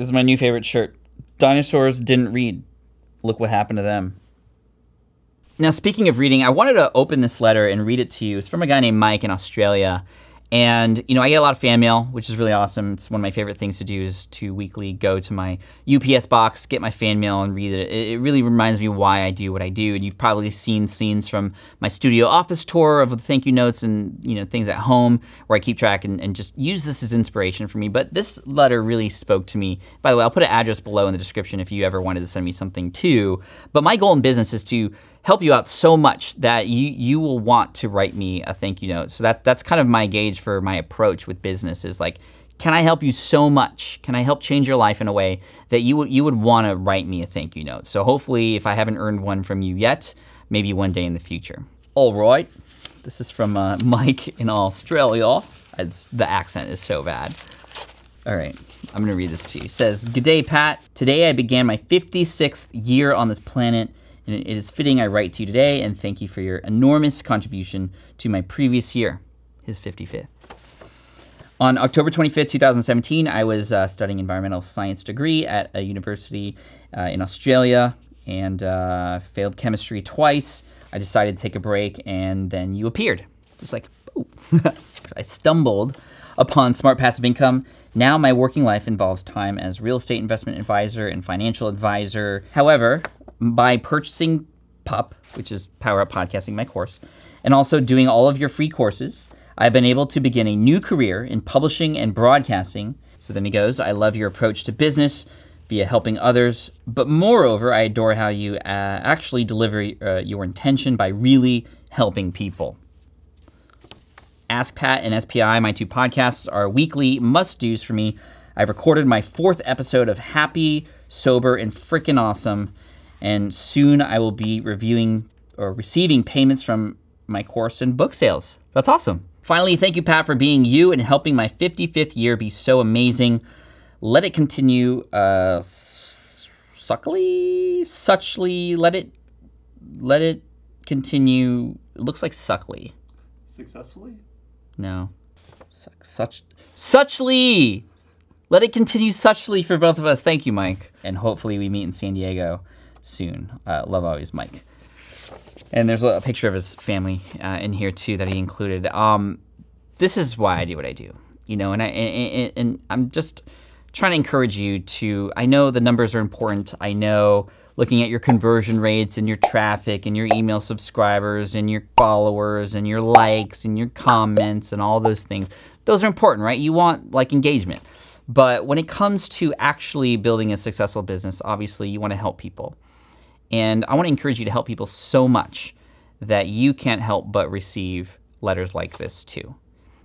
This is my new favorite shirt. Dinosaurs didn't read. Look what happened to them. Now, speaking of reading, I wanted to open this letter and read it to you. It's from a guy named Mike in Australia. And, you know, I get a lot of fan mail, which is really awesome. It's one of my favorite things to do is to weekly go to my UPS box, get my fan mail, and read it. It really reminds me why I do what I do. And you've probably seen scenes from my studio office tour of the thank you notes and, you know, things at home where I keep track and just use this as inspiration for me. But this letter really spoke to me. By the way, I'll put an address below in the description if you ever wanted to send me something too. But my goal in business is to help you out so much that you will want to write me a thank you note. So that's kind of my gauge for my approach with business is like, can I help you so much? Can I help change your life in a way that you would want to write me a thank you note? So hopefully, if I haven't earned one from you yet, maybe one day in the future. All right, this is from Mike in Australia. The accent is so bad. All right, I'm gonna read this to you. It says, "Good day, Pat. Today I began my 56th year on this planet. And it is fitting I write to you today and thank you for your enormous contribution to my previous year," his 55th. "On October 25th, 2017, I was studying environmental science degree at a university in Australia and failed chemistry twice. I decided to take a break and then you appeared. Just like, ooh. I stumbled upon Smart Passive Income. Now my working life involves time as real estate investment advisor and financial advisor. However, by purchasing PUP, which is Power Up Podcasting, my course, and also doing all of your free courses, I've been able to begin a new career in publishing and broadcasting." So then he goes, "I love your approach to business via helping others, but moreover, I adore how you actually deliver your intention by really helping people. Ask Pat and SPI, my two podcasts, are weekly must-dos for me. I've recorded my 4th episode of Happy, Sober, and Frickin' Awesome, and soon I will be reviewing or receiving payments from my course and book sales." That's awesome. "Finally, thank you, Pat, for being you and helping my 55th year be so amazing. Let it continue suchly, let it continue." It looks like suckly. Successfully? No. Suchly. Let it continue suchly for both of us. Thank you, Mike. And hopefully we meet in San Diego soon. Love always, Mike. And there's a picture of his family in here too that he included. This is why I do what I do, you know. And I'm just trying to encourage you to. I know the numbers are important. I know looking at your conversion rates and your traffic and your email subscribers and your followers and your likes and your comments and all those things. Those are important, right? You want like engagement. But when it comes to actually building a successful business, obviously you want to help people. And I want to encourage you to help people so much that you can't help but receive letters like this too.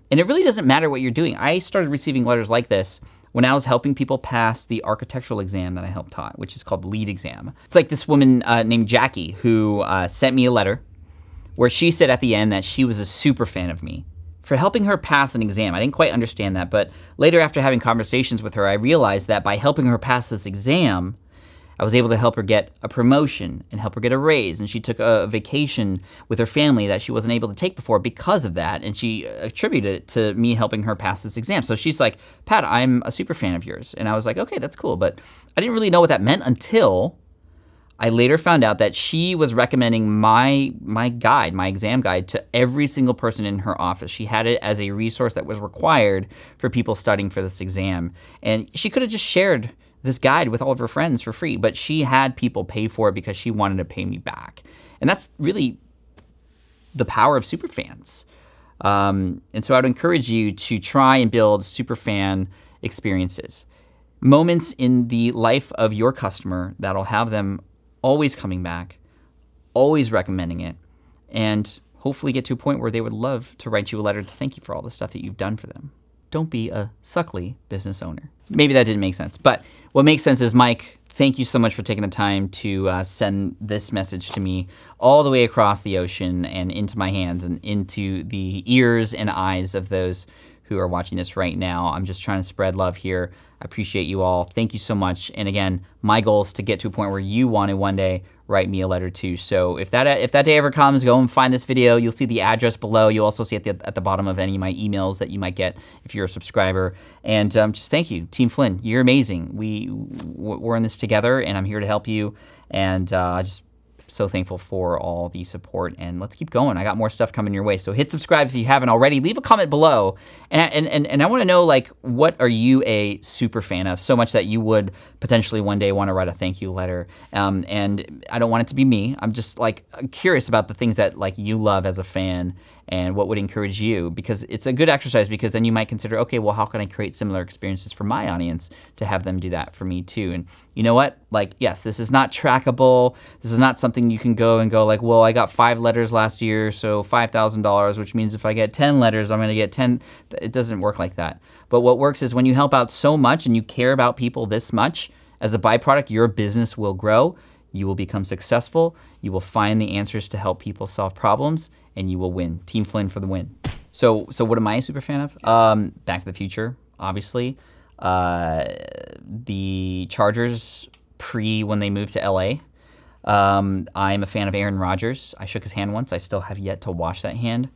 And it really doesn't matter what you're doing. I started receiving letters like this when I was helping people pass the architectural exam that I helped taught, which is called the LEAD exam. It's like this woman named Jackie who sent me a letter where she said at the end that she was a super fan of me for helping her pass an exam. I didn't quite understand that, but later after having conversations with her, I realized that by helping her pass this exam, I was able to help her get a promotion and help her get a raise. And she took a vacation with her family that she wasn't able to take before because of that. And she attributed it to me helping her pass this exam. So she's like, "Pat, I'm a super fan of yours." And I was like, okay, that's cool. But I didn't really know what that meant until I later found out that she was recommending my guide, my exam guide, to every single person in her office. She had it as a resource that was required for people studying for this exam. And she could have just shared this guide with all of her friends for free, but she had people pay for it because she wanted to pay me back. And that's really the power of superfans. And so I would encourage you to try and build superfan experiences. Moments in the life of your customer that'll have them always coming back, always recommending it, and hopefully get to a point where they would love to write you a letter to thank you for all the stuff that you've done for them. Don't be a suckly business owner. Maybe that didn't make sense, but what makes sense is, Mike, thank you so much for taking the time to send this message to me all the way across the ocean and into my hands and into the ears and eyes of those who are watching this right now. I'm just trying to spread love here. I appreciate you all. Thank you so much. And again, my goal is to get to a point where you want to one day write me a letter too. So if that day ever comes, go and find this video. You'll see the address below. You'll also see at the bottom of any of my emails that you might get if you're a subscriber. And just thank you, Team Flynn. You're amazing. We're in this together, and I'm here to help you. And just so thankful for all the support, and let's keep going. I got more stuff coming your way, so hit subscribe if you haven't already. Leave a comment below, and I want to know, like, what are you a super fan of so much that you would potentially one day want to write a thank you letter? And I don't want it to be me. I'm just like curious about the things that like you love as a fan and what would encourage you, because it's a good exercise, because then you might consider, okay, well, how can I create similar experiences for my audience to have them do that for me too? And you know what? Like, yes, this is not trackable. This is not something you can go like, well, I got 5 letters last year, so $5,000, which means if I get 10 letters, I'm gonna get 10. It doesn't work like that. But what works is when you help out so much and you care about people this much, as a byproduct, your business will grow. You will become successful. You will find the answers to help people solve problems, and you will win. Team Flynn for the win. So what am I a super fan of? Back to the Future, obviously. The Chargers when they moved to LA. I'm a fan of Aaron Rodgers. I shook his hand once. I still have yet to wash that hand.